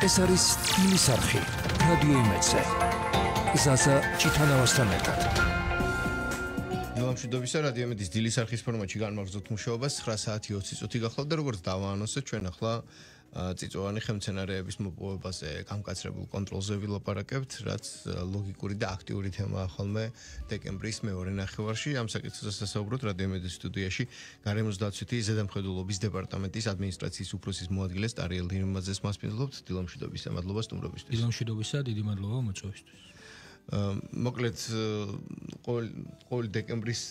ეს არის თბილის არხი, რადიო იმედზე. გზაზე ჩიტანავასთან ერთად. მშვიდობისა რადიო იმედის დილის არხის ფორმატში განმაგზავნოთ მუშაობას 9 საათი 20 წუთი გახლავთ და როგორც დავაანონსეთ ჩვენ ახლა წიწვოვანი ხელმცენარეების მოპოვებაზე გამკაცრებულ კონტროლზე ვილაპარაკებთ, რაც ლოგიკური და აქტიური თემაა ხოლმე დეკემბრის მეორე ნახევარში. ამ საკითხზე სასაუბროთ რადიო იმედის სტუდიაში გარემოს დაცვითი ზედამხედველობის დეპარტამენტის ადმინისტრაციის უფროსის მოადგილე სტარიელ დიმაძეს მასპინძლობთ. დილამშვიდობისა, მადლობა სტუმრობისთვის. დილამშვიდობისა, დიდი მადლობა მოწვევისთვის. მოკლედ ყოველ დეკემბრის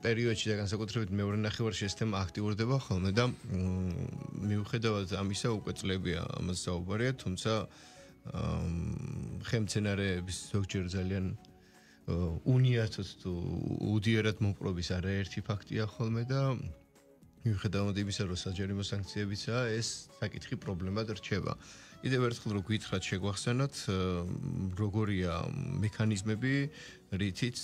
პერიოდში და განსაკუთრებით მეორე ნახევარში ეს თემა აქტიურდება ხოლმე და მიუხედავად ამისა უკვე წლებია ამას საუბარია, თუმცა ხელმცენარეების ზოგჯერ ძალიან უნიათოდ თუ უდიერად მოპყრობის არაერთი ფაქტია ხოლმე და მიუხედავად იმისა, რომ საჯარიმო სანქციებიცაა, ეს საკითხი პრობლემად რჩება. კიდევ ერთხელ რო გითხრათ შეგვახსენოთ, როგორია მექანიზმები, რითიც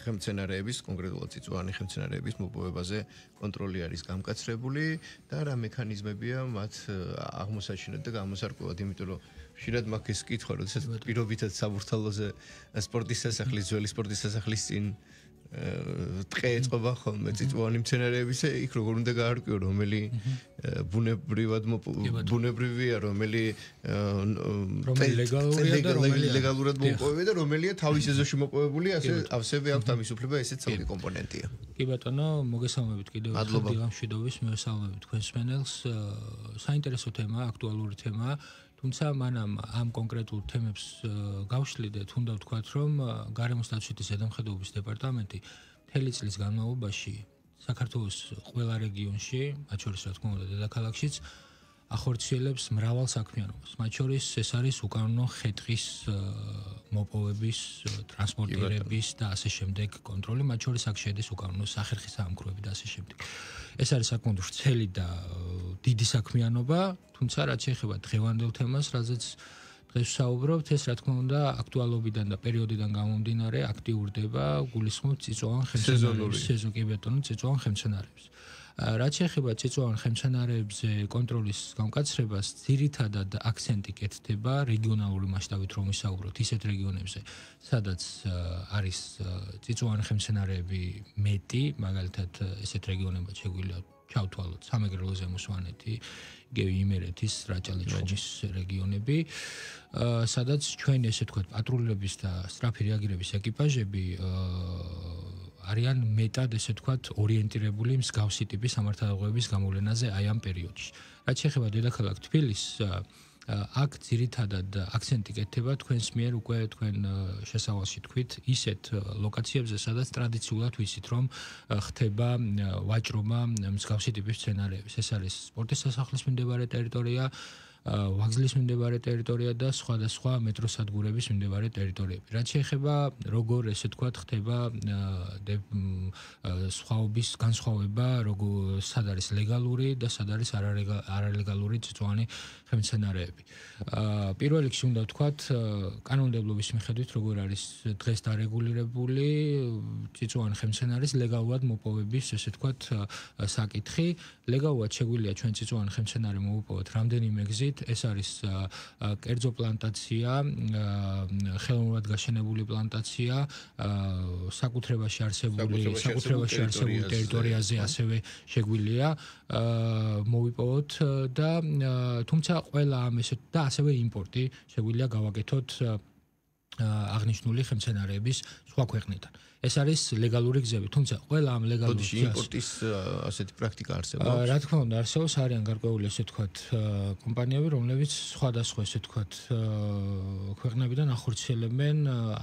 ხელმცენარეების, კონკრეტულად წიწვოვანი ხელმცენარეების მოპოვებაზე კონტროლი არის გამკაცრებული და რა მექანიზმებია მათ აღმოსაჩინად და გამოსარკვევად, იმიტომ რომ ხშირად მაქვს ეს კითხვა, როდესაც პირობითად საბურთალოზე სპორტის სასახლის, ძველი სპორტის სასახლის წინ ტყე ეწყობა ხოლმე წიწვოვანი მცენარეებისა, იქ როგორ უნდა გაარკვიო, რომელი ბუნებრივია, რომელი ლეგალურად მოპოვებია და რომელია თავის ეზოში მოპოვებული, ასევე აქვს ამის უფლება, ესეც სამი კომპონენტია. კი ბატონო, მოგესალმებით კიდევ ერთხელ დილამშვიდობის, მივესალმებით თქვენს მენელს. საინტერესო თემაა, აქტუალური თემაა. თუმცა მანამ ამ კონკრეტულ თემებს გავშლიდეთ, უნდა ვთქვათ, რომ გარემოს დაცვითი ზედამხედველობის დეპარტამენტი მთელი წლის განმავლობაში საქართველოს ყველა რეგიონში, მათ შორის რა თქმა უნდა დედაქალაქშიც, ახორციელებს მრავალ საქმიანობას. მათ შორის ეს არის უკანონო ხე-ტყის მოპოვების, ტრანსპორტირების და ასე შემდეგ კონტროლი, მათ შორის აქ შედის უკანონო სახერხის საამქროები და ასე შემდეგ. ეს არის საკმაოდ ვრცელი და დიდი საქმიანობა, თუმცა რაც შეეხება დღევანდელ თემას, რაზეც დღეს ვსაუბრობთ, ეს რა თქმა უნდა აქტუალობიდან და პერიოდიდან გამომდინარე აქტიურდება, გულისხმობ წიწვოვან ხელმცენარეებს, წიწვოვან ხელმცენარეებს. რაც შეეხება წიწვოვან ხელმცენარეებზე კონტროლის გამკაცრებას, ძირითადად აქცენტი კეთდება რეგიონალური მასშტაბით რომ ვისაუბროთ ისეთ რეგიონებზე, სადაც არის წიწვოვანი ხელმცენარეები მეტი, მაგალითად ესეთ რეგიონებად შეგვიძლია ჩავთვალოთ სამეგრელო ზემო სვანეთი, იგივე იმერეთის, რაჭა-ლეჩხუმის რეგიონები, სადაც ჩვენი ესე ვთქვათ პატრულების და სწრაფი რეაგირების ეკიპაჟები არიან მეტად ესე ვთქვათ ორიენტირებული მსგავსი ტიპის სამართალდაღოების გამოვლენაზე აი ამ პერიოდში. რაც შეეხება დედაქალაქ თბილისს, აქ ძირითადად აქცენტი კეთდება თქვენს მიერ უკვე თქვენ შესავალში თქვით ისეთ ლოკაციებზე, სადაც ტრადიციულად ვიცით, რომ ხდება ვაჭრობა მსგავსი ტიპის სცენარეების. ეს არის სპორტის სასახლის მიმდებარე ტერიტორია, ვაგზლის მიმდებარე ტერიტორია და სხვადასხვა მეტროსადგურების მიმდებარე ტერიტორიები. რაც შეეხება როგორ ესე ვთქვათ ხდება სხვაობის განსხვავება, სად არის ლეგალური და სად არის არალეგალური წიწვოვანი ხელმცენარეები. პირველ რიგში უნდა ვთქვათ, კანონმდებლობის მიხედვით როგორ არის დღეს დარეგულირებული წიწვოვანი ხელმცენარის ლეგალურად მოპოვების ესე ვთქვათ საკითხი. ლეგალურად შეგვიძლია ჩვენ წიწვოვანი ხელმცენარე მოვუპოვოთ რამდენიმე გზით. ეს არის კერძო პლანტაცია, ხელოვნურად გაშენებული პლანტაცია, საკუთრებაში არსებული ტერიტორიაზე ასევე შეგვიძლია მოვიპოვოთ და თუმცა ყველა ამ ესეთ და ასევე იმპორტი შეგვიძლია გავაკეთოთ აღნიშნული ხელმცენარეების სხვა ქვეყნიდან. ეს არის ლეგალური გზები, თუმცა ყველა ამ ლეგალური იმპორტის ასეთი პრაქტიკა არსებობს. რა თქმა უნდა, არსებობს, არიან გარკვეული ესე ვთქვათ კომპანიები, რომლებიც სხვადასხვა ესე ვთქვათ ქვეყნებიდან ახორციელებენ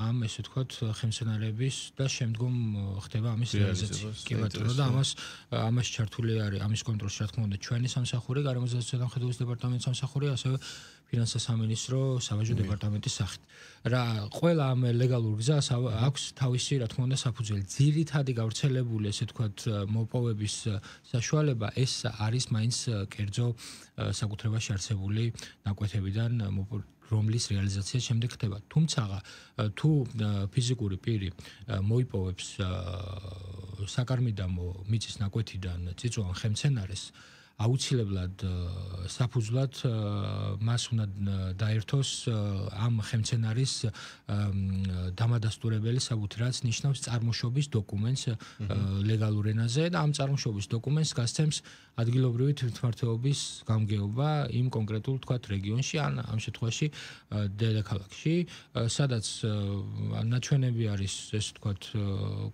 ამ ესე ვთქვათ ხელმცენარეების და შემდგომ ხდება ამის რეალიზაცია. კი ბატონო, და ამას ჩართული არის ამის კონტროლში რა თქმა უნდა ჩვენი სამსახური, გარემოს დაცვითი ზედამხედველობის დეპარტამენტის სამსახური, ასევე ფინანსთა სამინისტრო საბაჟო დეპარტამენტის სახით. რა ყველა ამ ლეგალურ გზას აქვს თავისი რა თქმა უნდა საფუძველი. ძირითადი გავრცელებული ესე ვთქვათ მოპოვების საშუალება ეს არის მაინც კერძო საკუთრებაში არსებული ნაკვეთებიდან რომლის რეალიზაცია შემდეგ ხდება. თუმცა თუ ფიზიკური პირი მოიპოვებს საკარმიდამო მიწის ნაკვეთიდან წიწვოვან ხელმცენარეს, აუცილებლად საფუძვლად მას უნდა დაერთოს ამ ხელმძენარის დამადასტურებელი საბუთი, რაც ნიშნავს წარმოშობის დოკუმენტს ლეგალურ ენაზე და ამ წარმოშობის დოკუმენტს გასცემს ადგილობრივი თვითმმართველობის გამგეობა იმ კონკრეტულ თქვათ რეგიონში ან ამ შემთხვევაში დედაქალაქში, სადაც ნაჩვენები არის ეს თქვათ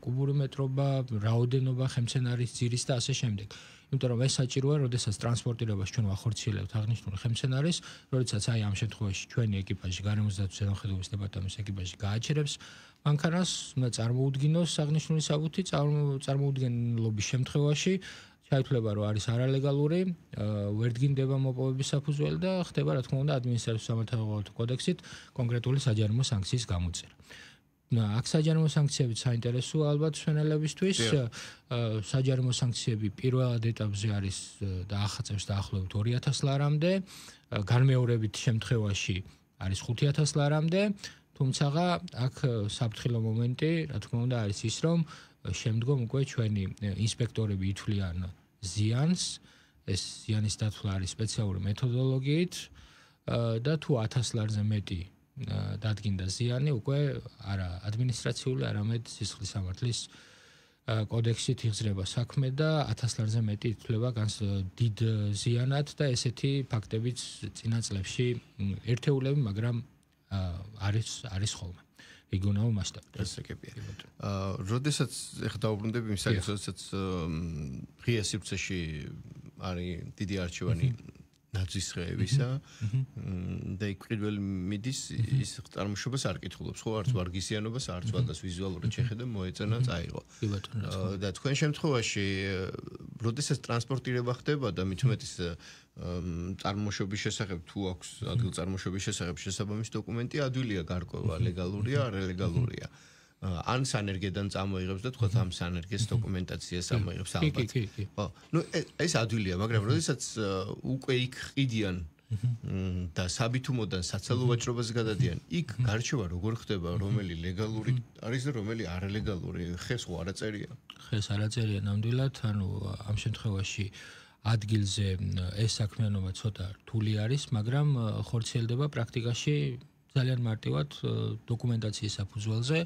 კუბური მეტრობა, რაოდენობა ხელმძენარის ძირის და ასე შემდეგ. იმიტომ რომ ეს საჭიროა, როდესაც ტრანსპორტირებას ჩვენ ვახორციელებთ აღნიშნულ ხელმძენარეს, როდესაც აი ამ შემთხვევაში ჩვენი ეკიპაჟი, გარემოსდაცვის ზედამხედველობის დეპარტამენტის ეკიპაჟი გააჩერებს მანქანას, უნდა წარმოუდგინოს აღნიშნული საბუთი, წარმოუდგენლობის შემთხვევაში ჩაითვლება, რომ არის არალეგალური, ვერ დგინდება მოპოვების საფუძველი და ხდება, რა თქმა უნდა, ადმინისტრაციული სამართალდამცავი კოდექსით კონკრეტული საჯარიმო სანქციის გამოწერა. აქ საჯარიმო სანქციები საინტერესოა ალბათ მსვენელებისთვის. საჯარიმო სანქციები პირველად ეტაპზე არის და ახაწევს დაახლოებით 2000 ლარამდე, განმეორებით შემთხვევაში არის 5000 ლარამდე, თუმცა აქ საფრთხილო მომენტი, რა თქმა უნდა, არის ის, რომ შემდგომ უკვე ჩვენი ინსპექტორები ითვლიან ზიანს, ეს ზიანის დათვლა არის სპეციალური მეთოდოლოგიით და თუ 1000 ლარზე მეტი დადგინდა ზიანი, უკვე არა ადმინისტრაციული, არამედ სისხლის სამართლის კოდექსით იღწრება საქმე და 1000 ლარზე მეტი ითვლება დიდ ზიანად და ესეთი ფაქტებიც წინა წლებში ერთეულები, მაგრამ არის ხოლმე. რეგიონალურ მასშტაბით. როდესაც ეხლა დაუბრუნდები იმ საკითხს, როდესაც ღია სივრცეში არის დიდი არჩევანი ნაძვის ხეებისა და იქ პირველ მიდის ის წარმოშობას არ კითხულობს, ხო, არც ვარგისიანობას, არც ვადას ვიზუალურად შეხედა მოეწონა, წაიღო. და თქვენ შემთხვევაში, როდესაც ტრანსპორტირება ხდება და მით უმეტეს წარმოშობის შესახებ თუ აქვს ადგილ წარმოშობის შესახებ შესაბამისი დოკუმენტი, ადვილია გარკვევა ლეგალურია, არალეგალურია. ან სანერგედან წამოიღებს და თქვათ ამ სანერგეს დოკუმენტაციას ამოიღებს ალბათ. ხო, ნუ ეს ადვილია, მაგრამ როდესაც უკვე იქ ყიდიან და საბითუმოდან საცალო ვაჭრობას გადადიან, იქ გარჩევა როგორ ხდება, რომელი ლეგალური არის და რომელი არალეგალური, ხეს ხო არ აწერია? ხეს არ აწერია ნამდვილად, ანუ ამ შემთხვევაში ადგილზე ეს საქმიანობა ცოტა რთული არის, მაგრამ ხორციელდება პრაქტიკაში ძალიან მარტივად დოკუმენტაციის საფუძველზე,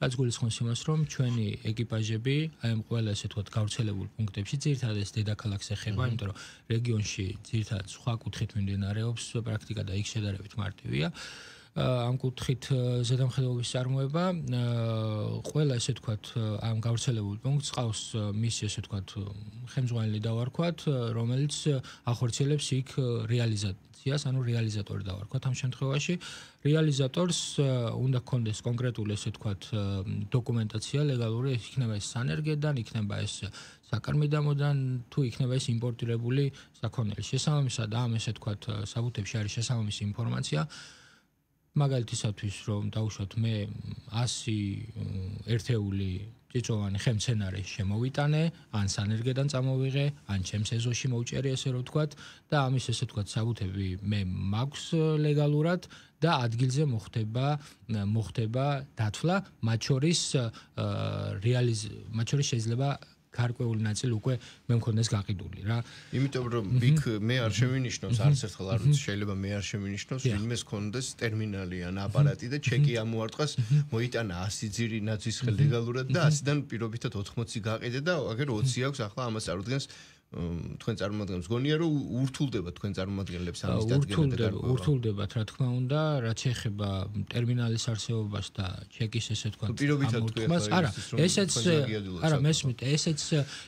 რაც გულისხმობს იმას, რომ ჩვენი ეკიპაჟები აი ამ ყველა ესე თქვათ გავრცელებულ პუნქტებში ძირითადად ეს დედაქალაქს ეხება, იმიტომ რომ რეგიონში ძირითადად სხვა კუთხით მიმდინარეობს პრაქტიკა და იქ შედარებით მარტივია. ამ კუთხით ზედამხედველობის წარმოება ყველა ესე თქვათ ამ გავრცელებულ პუნქტს ყავს მისი ესე თქვათ ხელმძღვანელი დავარქვათ, რომელიც ახორციელებს იქ რეალიზაციას, ანუ რეალიზატორი დავარქვათ ამ შემთხვევაში. რეალიზატორს უნდა ჰქონდეს კონკრეტული ესე თქვათ დოკუმენტაცია ლეგალური, იქნება ეს სანერგედან, იქნება ეს საკარმიდამოდან, თუ იქნება ეს იმპორტირებული საქონელი. შესაბამისად ამ ესე თქვათ საბუთებში არის შესაბამისი ინფორმაცია. მაგალითისათვის რომ დავუშვათ მე 100 ერთეული წიწვოვანი ხემცენარე შემოვიტანე, ან სანერგედან წამოვიღე, ან ჩემს ეზოში მოვჭერი ესე რომ ვთქვათ და ამის ესე ვთქვათ საბუთები მე მაქვს ლეგალურად და ადგილზე მოხდება დათვლა, მათ შორის შეიძლება გარკვეული ნაწილი უკვე მე მქონდეს გაყიდული რა. იმიტომ რომ იქ მე არ შევინიშნავს, არც ერთხელ არ ვიცი, შეიძლება მე არ შევინიშნავს, ვინმეს ქონდეს ტერმინალი ან აპარატი და ჩეკი ამოარტყას, მოიტანა 100 ძირი ნაძვის ხე ლეგალურად და 100-დან პირობითად 80 გაყიდე და აგერ 20 აქვს, ახლა ამას წარუდგენს თქვენ წარმოადგენს გონია რომ ურთულდება თქვენ წარმოადგენლებს ამის დადგენა და ურთულდებათ რა თქმა უნდა რაც ეხება ტერმინალის არსებობას და ჩეკის ესე თქვა არა ესეც არა მესმით ესეც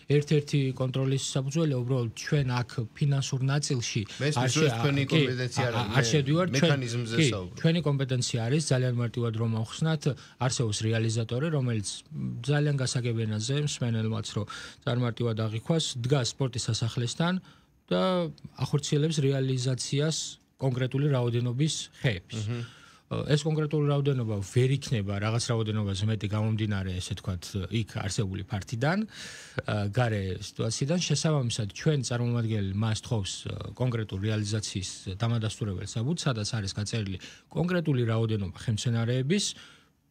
ერთ-ერთი კონტროლის საფუძველია უბრალოდ ჩვენ აქ ფინანსურ ნაწილში არ შედივართ ჩვენი კომპეტენცია არის ძალიან მარტივად რომ ავხსნათ არსებობს რეალიზატორი რომელიც ძალიან გასაგებენაზე მსმენელმაც რომ წარმარტივად აღიქვას დგას სასახლესთან და ახორციელებს რეალიზაციას კონკრეტული რაოდენობის ხეებს. ეს კონკრეტული რაოდენობა ვერ იქნება რაღაც რაოდენობაზე მეტი გამომდინარე, ესე თქვათ, იქ არსებული ფართიდან, გარე სიტუაციიდან შესაბამისად ჩვენ წარმომადგენელი მას თხოვს კონკრეტულ რეალიზაციის დამადასტურებელ საბუთს, სადაც არის გაწერილი კონკრეტული რაოდენობა ხემცენარეების,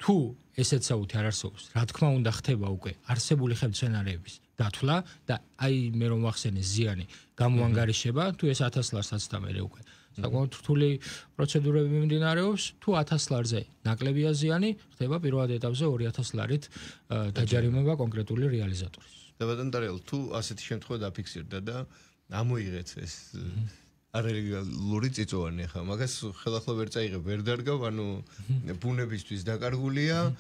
თუ ესეც საუთი არ არსებობს, რა თქმა უნდა ხდება უკვე არსებული ხელმძღვანელების დათვლა და აი მე რომ ვახსენე ზიანი გამოანგარიშება, თუ ეს 1000 ლარსაც და მე უკვე საკმაოდ რთული პროცედურები მიმდინარეობს, თუ 1000 ლარზე ნაკლებია ზიანი, ხდება პირველად ეტაპზე 2000 ლარით დაჯარიმება კონკრეტული რეალიზატორის. და ბატონ დარიელ, თუ ასეთი შემთხვევა დაფიქსირდა და ამოიღეთ ეს არალეგალური წიწვოვანი ხა, მაგას ხელახლა ვერ წაიღებ, ვერ დარგავ, ანუ ბუნებისთვის დაკარგულია.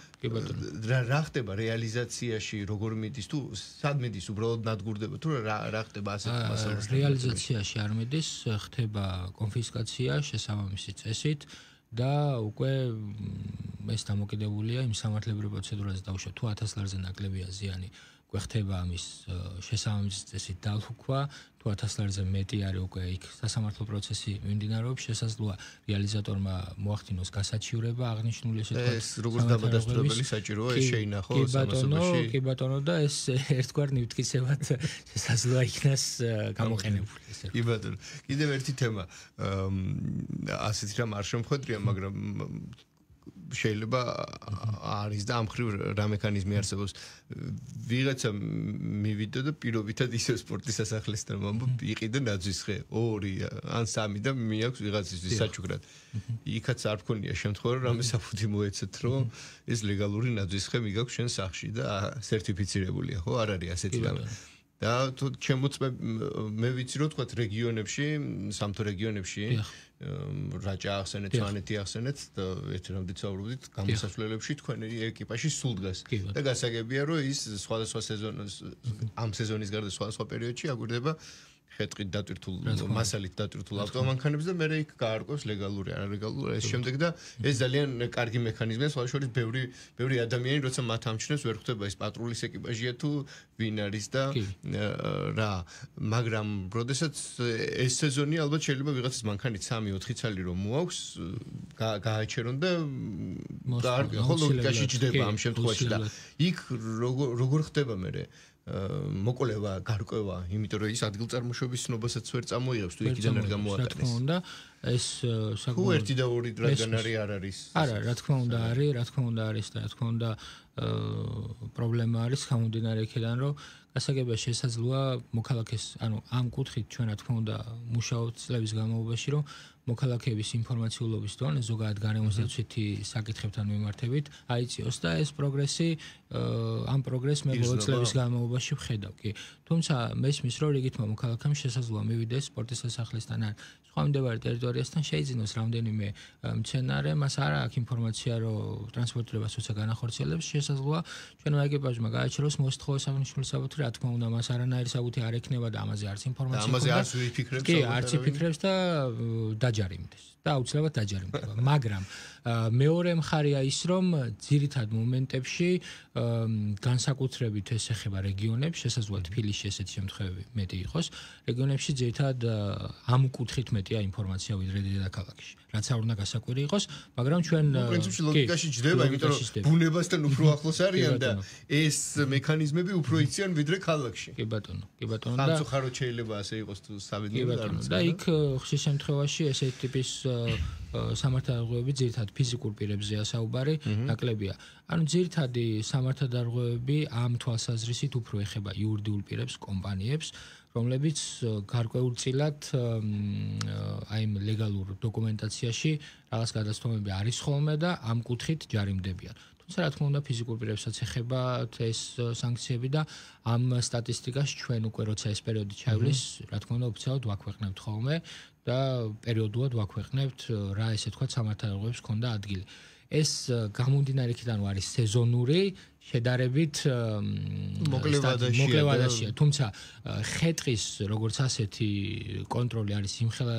რა ხდება რეალიზაციაში, როგორ მიდის, თუ სად მიდის, უბრალოდ ნადგურდება, თუ რა ხდება ასეთ მასალასთან? რეალიზაციაში არ მიდის, ხდება კონფისკაცია შესაბამისი წესით და უკვე ეს დამოკიდებულია იმ სამართლებრივ პროცედურაზე დაუშვათ, თუ 1000 ლარზე ნაკლებია ზიანი, უკვე ხდება ამის შესაბამისი წესით დალუქვა, თუ 1000 ლარზე მეტი არის უკვე იქ სასამართლო პროცესი მიმდინარეობს, შესაძლოა რეალიზატორმა მოახდინოს გასაჩივრება აღნიშნული ესე თქვა. ეს როგორც დამადასტურებელი საჭიროა, ეს შეინახოს ამასობაში. კი ბატონო და ეს ერთგვარ ნივთკიცებად შესაძლოა იქნას გამოყენებული ესე. კი ბატონო. კიდევ ერთი თემა. ასეთი რამ არ შემხედრია, მაგრამ შეიძლება არის და ამ ხრივ რა მექანიზმი არსებობს. ვიღაცა მივიდა და პირობითად ისე სპორტის სასახლესთან იყიდა ნაძვის ხე 2 ან 3 და მიაქვს ვიღაცისთვის საჩუქრად. იქაც არ მქონია შემთხვევა რომ რამე საფუძი მოეცეთ რომ ეს ლეგალური ნაძვის ხე მიგაქვს შენ სახლში და სერტიფიცირებულია, ხო? არ არის ასეთი რამე. და თუ ჩემოწმე მე ვიცი რომ თქვა რეგიონებში, სამთო რეგიონებში რაჭა ახსენეთ, სვანეთი ახსენეთ და ერთ რამდენიც ვაუბრობდით გამოსასვლელებში თქვენი ეკიპაჟი სულ დგას და გასაგებია რომ ის სხვადასხვა სეზონის ამ სეზონის გარდა სხვადასხვა პერიოდში აგვირდება ხეთყით დატვირთულ მასალით დატვირთულ ავტომანქანებს და მე იქ გაარკვევს ლეგალური არალეგალური ეს შემდეგ და ეს ძალიან კარგი მექანიზმია სხვა შორის ბევრი ადამიანი როცა მათ ამჩნევს ვერ ხვდება ეს პატრულის ეკიპაჟია თუ ვინ არის და რა მაგრამ როდესაც ეს სეზონი ალბათ შეიძლება ვიღაცას მანქანით 3-4 ცალი რომ მოაქვს გააჩერონ და ხო ლოგიკაში ჯდება ამ შემთხვევაში და იქ როგორ ხდება მე მოკოლება, გარკვევა, იმიტომ რომ ის ადგილწარმოშობის ცნობასაც ვერ წამოიღებს, თუ იქიდან არ გამოატანეს. რა თქმა უნდა, ეს თუ 1 და 2 რადგან არ არის. არა, რა თქმა უნდა არის, რა თქმა უნდა არის და რა თქმა უნდა პრობლემა არის გამომდინარე იქიდან, რომ გასაგებია შესაძლოა მოქალაქეს, ანუ ამ კუთხით ჩვენ რა თქმა უნდა მუშაობთ წლების განმავლობაში, რომ მოქალაქეების ინფორმაციულობის დონე ზოგადად გარემოსდაცვითი საკითხებთან მიმართებით აიწიოს და ეს პროგრესი ამ პროგრესს მე ბოლო წლების განმავლობაში ვხედავ, კი. თუმცა მესმის რომ რიგითმა მოქალაქემ შესაძლოა მივიდეს სპორტის სასახლესთან ან სხვა მდებარე ტერიტორიასთან შეიძინოს რამდენიმე მცენარე, მას არ აქვს ინფორმაცია რომ ტრანსპორტირებას როცა განახორციელებს, შესაძლოა ჩვენმა ეკიპაჟმა გააჩეროს მოსთხოვოს აღნიშნული საბუთი, რა თქმა უნდა მას არანაირი საბუთი არ ექნება და ამაზე არც ინფორმაცია ამაზე არც ვიფიქრებს კი, არც იფიქრებს და დაჯარიმდეს და აუცილებლად დაჯარიმდება. მაგრამ მეორე მხარეა ის, რომ ძირითად მომენტებში განსაკუთრებით ეს ეხება რეგიონებს, შესაძლოა თბილისში ესეთი შემთხვევები მეტი იყოს. რეგიონებში ძირითად ამ კუთხით მეტია ინფორმაცია ვიდრე დედაქალაქში. რაც არ უნდა გასაკვირი იყოს, მაგრამ ჩვენ პრინციპში ლოგიკაში ჯდება, იმიტომ რომ ბუნებასთან უფრო ახლოს არიან და ეს მექანიზმები უფრო იციან ვიდრე ქალაქში. კი ბატონო, კი ბატონო და სამწუხაროდ შეიძლება ასე იყოს თუ საბედნიეროდ არ და იქ ხშირ შემთხვევაში ესეთი ტიპის სამართალდარღვევები ძირითადად ფიზიკურ პირებზეა საუბარი, ნაკლებია. ანუ ძირითადი სამართალდარღვევები ამ თვალსაზრისით უფრო ეხება იურიდიულ პირებს, კომპანიებს, რომლებიც გარკვეულწილად აი ამ ლეგალურ დოკუმენტაციაში რაღაც გადაცემები არის ხოლმე და ამ კუთხით ჯარიმდებიან. თუმცა რა თქმა უნდა ფიზიკურ პირებსაც ეხება ეს სანქციები და ამ სტატისტიკას ჩვენ უკვე როცა ეს პერიოდი ჩავლის, რა თქმა უნდა ოფიციალურად ვაქვეყნებთ ხოლმე და პერიოდულად ვაქვეყნებთ რა ესე თქვა სამართალდარღვევებს ქონდა ადგილი. ეს გამომდინარე იქიდან არის სეზონური შედარებით მოკლევადაშია, თუმცა ხეტყის როგორც ასეთი კონტროლი არის იმხელა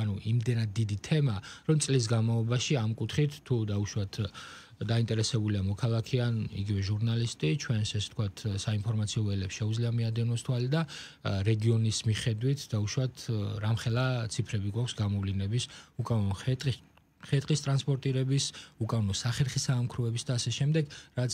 ანუ იმდენად დიდი თემა, რომ წლის განმავლობაში ამ კუთხით თუ დაუშვათ დაინტერესებულია მოქალაქე ან იგივე ჟურნალისტი, ჩვენს ეს თქვათ საინფორმაციო ველებს შეუძლია მიადენოს თვალი და რეგიონის მიხედვით დაუშვათ რამხელა ციფრები გვაქვს გამოვლინების უკანონო ხეტყის ტრანსპორტირების, უკანონო სახერხის საამქროების და ასე შემდეგ, რაც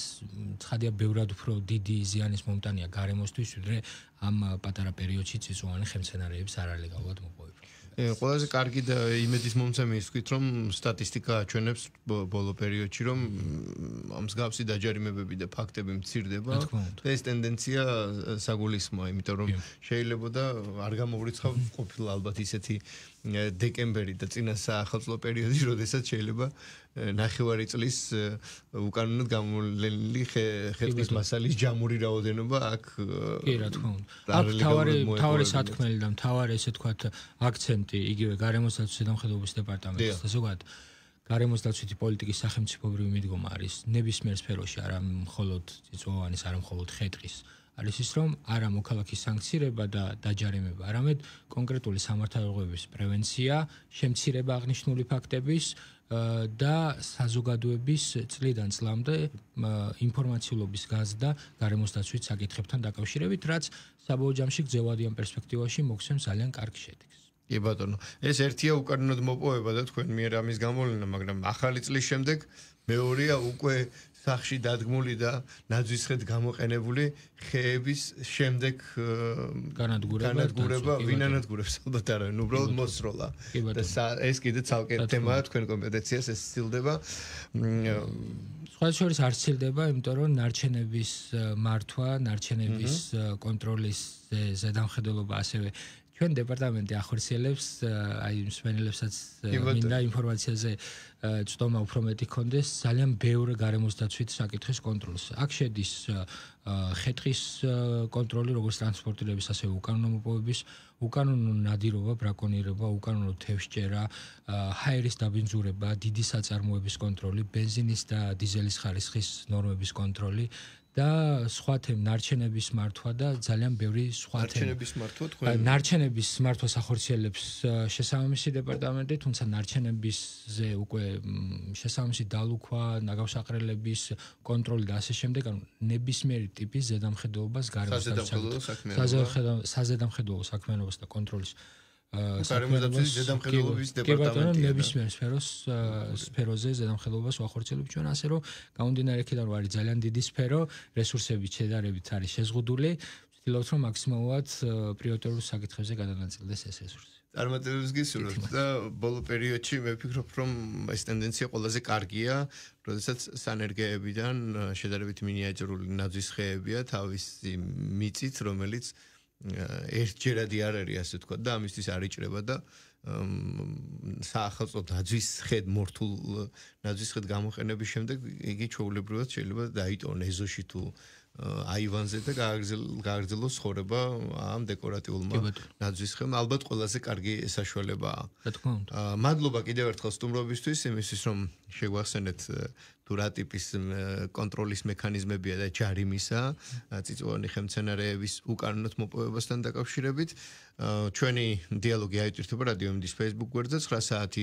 ცხადია ბევრად უფრო დიდი ზიანის მომტანია გარემოსთვის, ვიდრე ამ პატარა პერიოდში წიწვოვანი ხელმძენარეების არალეგალურად მოპოვება. ყველაზე კარგი და იმედის მომცემი ის ვთქვით, რომ სტატისტიკა აჩვენებს ბოლო პერიოდში, რომ ამ მსგავსი დაჯარიმებები და ფაქტები მცირდება. ეს ტენდენცია საგულისხმოა, იმიტომ რომ შეიძლება და არ გამოვრიცხავ ყოფილა ალბათ ისეთი დეკემბერი და წინა საახალწლო პერიოდი, როდესაც შეიძლება ნახევარი წლის უკანონოდ გამოვლენილი ხე-ტყის მასალის ჯამური რაოდენობა აქ კი რა თქმა უნდა. თავარი სათქმელი და თავარი ესე თქვათ აქცენტი იგივე გარემოსდაცვის ზედამხედველობის დეპარტამენტის და ზოგადად გარემოსდაცვითი პოლიტიკის სახელმწიფოებრივი მიდგომა არის ნებისმიერ სფეროში, არა მხოლოდ წიწვოვანის, არა მხოლოდ ხე-ტყის. არის ის, რომ არა მოქალაქის სანქცირება და დაჯარიმება, არამედ კონკრეტული სამართალდროების პრევენცია, შემცირება აღნიშნული ფაქტების და საზოგადოების წლიდან წლამდე ინფორმაციულობის გაზრდა გარემოსდაცვით საკითხებთან დაკავშირებით, რაც საბოლოო ჯამში გრძელვადიან პერსპექტივაში მოგცემს ძალიან კარგ შედეგს. კი ბატონო, ეს ერთია უკანონოდ მოპოვება და თქვენ მიერ ამის გამოვლენა, მაგრამ ახალი წლის შემდეგ მეორეა უკვე სახში დადგმული და ნაძვისხედ გამოყენებული ხეების შემდეგ განადგურება, ვინ ანადგურებს ალბათ არა, უბრალოდ მოსროლა. და ეს კიდე ცალკე თემაა თქვენ კომპეტენციას, ეს სცილდება. სხვა შორის არ სცილდება, იმიტომ რომ ნარჩენების მართვა, ნარჩენების კონტროლის ზედამხედველობა ასევე ჩვენ დეპარტამენტი ახორციელებს, აი მსმენელებსაც მინდა ინფორმაციაზე ცდომა უფრო მეტი კონდეს ძალიან ბევრ გარემოსდაცვით საკითხის კონტროლს. აქ შედის ხე-ტყის კონტროლი, როგორც ტრანსპორტირების, ასევე უკანონო მოპოვების, უკანონო ნადირობა, ბრაკონიერება, უკანონო თევზჭერა, ჰაერის დაბინძურება, დიდი საწარმოების კონტროლი, ბენზინის და დიზელის ხარისხის ნორმების კონტროლი და სხვა თემ ნარჩენების მართვა და ძალიან ბევრი სხვა თემა. ნარჩენების მართვა თქვენ ნარჩენების მართვას ახორციელებს შესაბამისი დეპარტამენტი, თუმცა ნარჩენებისზე უკვე შესაბამისი დალუქვა, ნაგავსაყრელების კონტროლი და ასე შემდეგ, ანუ ნებისმიერი ტიპის ზედამხედველობას საზედამხედველო საქმიანობას და კონტროლის გარემოსდაცვის ზედამხედველობის დეპარტამენტი ნებისმიერ სფეროზე ზედამხედველობას ვახორციელებ ჩვენ, ასე რომ გამომდინარე იქიდან რომ არის ძალიან დიდი სფერო, რესურსებით შედარებით არის შეზღუდული, ვცდილობთ რომ მაქსიმალურად პრიორიტეტულ საკითხებზე გადანაწილდეს ეს რესურსი. წარმატებებს გისურვებთ და ბოლო პერიოდში მე ვფიქრობ, რომ ეს ტენდენცია ყველაზე კარგია, როდესაც სანერგეებიდან შედარებით მინიატურული ნაძვის ხეებია თავისი მიწით, რომელიც ერთჯერადი არ არის, ასე ვთქვათ, და ამისთვის არ იჭრება და საახალწლო ნაძვის ხედ მორთულ ნაძვის ხედ გამოყენების შემდეგ იგი ჩვეულებრივად შეიძლება დაიტოვონ ეზოში თუ აივანზე და გააგრძელოს ცხოვრება ამ დეკორატიულმა ნაძვის ხემ. ალბათ ყველაზე კარგი საშუალებაა. რა თქმა უნდა. მადლობა კიდევ ერთხელ სტუმრობისთვის, იმისთვის რომ შეგვახსენეთ თუ რა ტიპის კონტროლის მექანიზმებია და ჯარიმისა წიწვოვანი ხემცენარეების უკანონოდ მოპოვებასთან დაკავშირებით. ჩვენი დიალოგი აიტვირთება რადიო ემდის Facebook გვერდზე 9 საათი